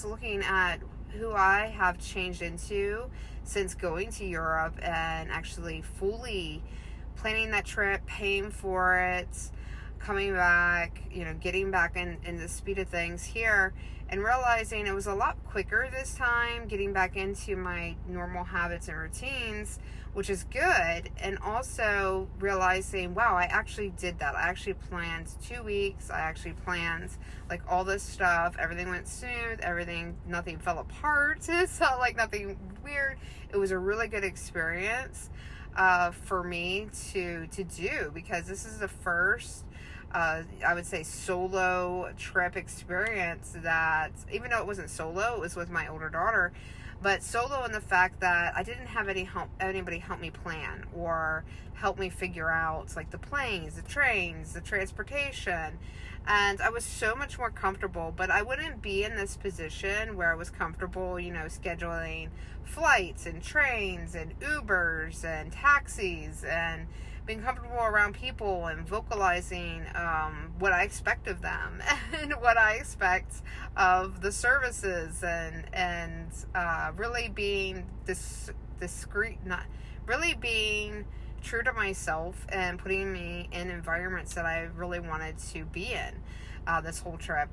looking at who I have changed into since going to Europe and actually fully planning that trip, paying for it, coming back, getting back in the speed of things here, and realizing it was a lot quicker this time, getting back into my normal habits and routines, which is good. And also realizing, wow, I actually did that. I actually planned 2 weeks. I actually planned like all this stuff. Everything went smooth. Nothing fell apart. It's not like nothing weird. It was a really good experience for me to do, because this is the first I would say solo trip experience that, even though it wasn't solo, it was with my older daughter, but solo in the fact that I didn't have anybody help me plan or help me figure out like the planes, the trains, the transportation. And I was so much more comfortable, but I wouldn't be in this position where I was comfortable, scheduling flights and trains and Ubers and taxis and being comfortable around people and vocalizing what I expect of them and what I expect of the services, and really being discreet, not really being true to myself and putting me in environments that I really wanted to be in this whole trip.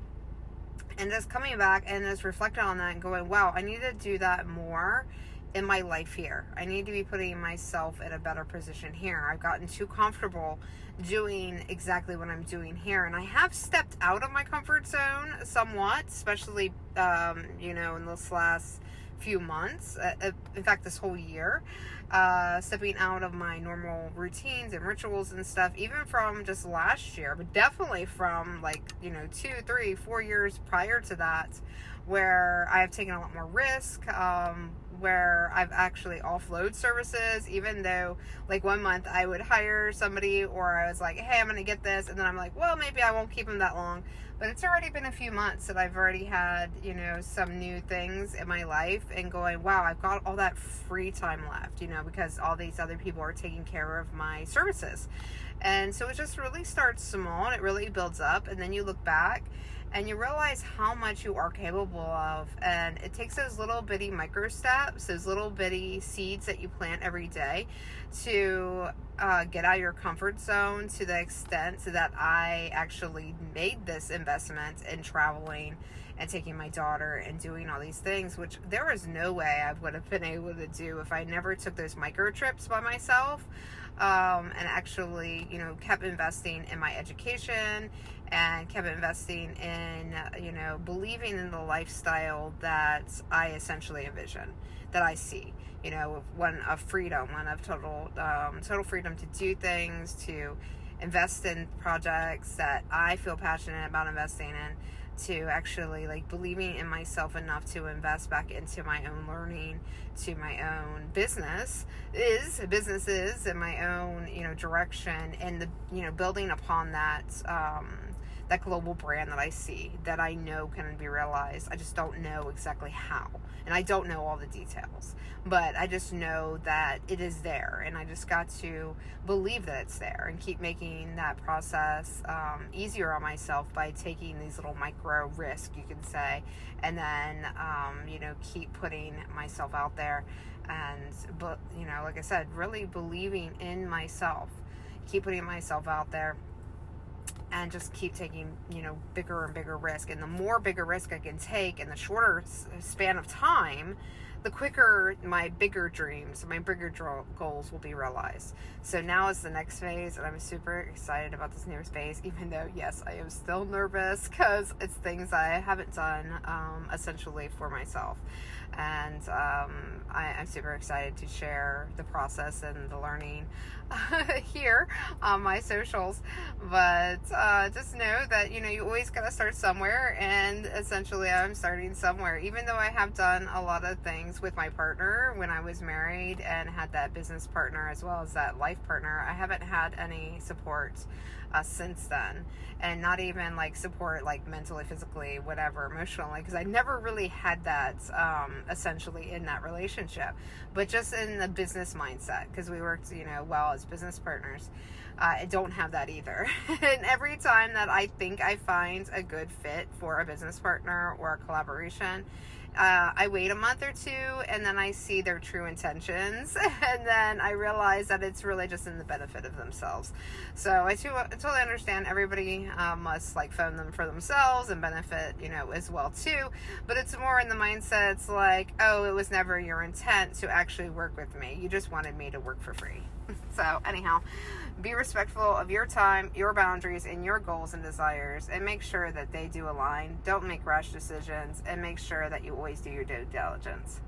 And just coming back and just reflecting on that and going, wow, I need to do that more in my life here. I need to be putting myself in a better position here. I've gotten too comfortable doing exactly what I'm doing here, and I have stepped out of my comfort zone somewhat, especially in this last few months, in fact this whole year, stepping out of my normal routines and rituals and stuff, even from just last year, but definitely from 2, 3, 4 years prior to that, where I have taken a lot more risk, where I've actually offload services, even though like 1 month I would hire somebody, or I was like, hey, I'm going to get this, and then I'm like, well, maybe I won't keep them that long. But it's already been a few months that I've already had, some new things in my life, and going, wow, I've got all that free time left, because all these other people are taking care of my services. And so it just really starts small and it really builds up, and then you look back and you realize how much you are capable of. And it takes those little bitty micro steps, those little bitty seeds that you plant every day to get out of your comfort zone, to the extent so that I actually made this investment in traveling and taking my daughter and doing all these things, which there is no way I would have been able to do if I never took those micro trips by myself, and actually, kept investing in my education and kept investing in, believing in the lifestyle that I essentially envision, that I see, one of freedom, one of total freedom to do things, to invest in projects that I feel passionate about investing in, to actually believing in myself enough to invest back into my own learning, to my own businesses and my own direction, and the building upon that that global brand that I see, that I know can be realized. I just don't know exactly how, and I don't know all the details, but I just know that it is there, and I just got to believe that it's there and keep making that process easier on myself by taking these little micro risks, you can say, and then keep putting myself out there, but like I said, really believing in myself, keep putting myself out there, and just keep taking, bigger and bigger risk. And the more bigger risk I can take in the shorter span of time, the quicker my bigger dreams, my bigger goals will be realized. So now is the next phase, and I'm super excited about this new phase, even though, yes, I am still nervous because it's things I haven't done essentially for myself. And I'm super excited to share the process and the learning here on my socials. But just know that, you always got to start somewhere, and essentially I'm starting somewhere. Even though I have done a lot of things with my partner when I was married and had that business partner as well as that life partner, I haven't had any support since then, and not even like support, like mentally, physically, whatever, emotionally, because I never really had that essentially in that relationship, but just in the business mindset, because we worked, well as business partners. I don't have that either. And every time that I think I find a good fit for a business partner or a collaboration, I wait a month or two, and then I see their true intentions, and then I realize that it's really just in the benefit of themselves. So I totally understand everybody must like phone them for themselves and benefit, as well too. But it's more in the mindset, it's like, oh, it was never your intent to actually work with me. You just wanted me to work for free. So anyhow, be respectful of your time, your boundaries, and your goals and desires, and make sure that they do align. Don't make rash decisions, and make sure that you always do your due diligence.